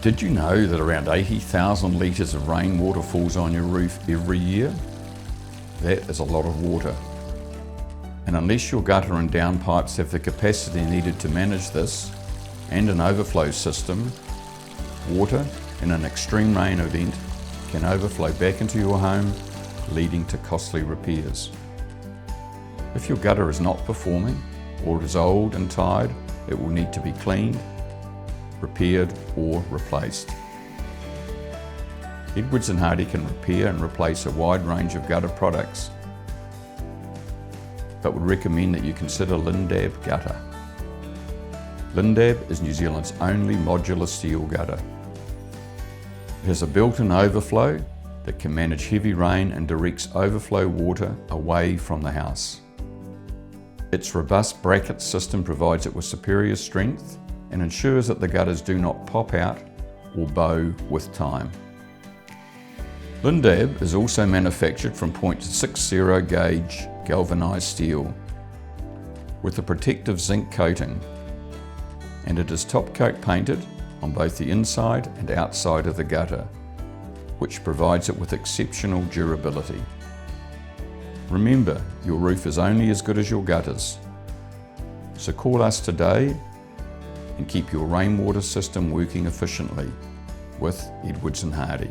Did you know that around 80,000 litres of rainwater falls on your roof every year? That is a lot of water. And unless your gutter and downpipes have the capacity needed to manage this, and an overflow system, water in an extreme rain event can overflow back into your home, leading to costly repairs. If your gutter is not performing, or it is old and tired, it will need to be cleaned, repaired or replaced. Edwards & Hardy can repair and replace a wide range of gutter products, but would recommend that you consider Lindab Gutter. Lindab is New Zealand's only modular steel gutter. It has a built-in overflow that can manage heavy rain and directs overflow water away from the house. Its robust bracket system provides it with superior strength and ensures that the gutters do not pop out or bow with time. Lindab is also manufactured from .60 gauge galvanized steel with a protective zinc coating, and it is top coat painted on both the inside and outside of the gutter, which provides it with exceptional durability. Remember, your roof is only as good as your gutters, so call us today and keep your rainwater system working efficiently with Edwards & Hardy.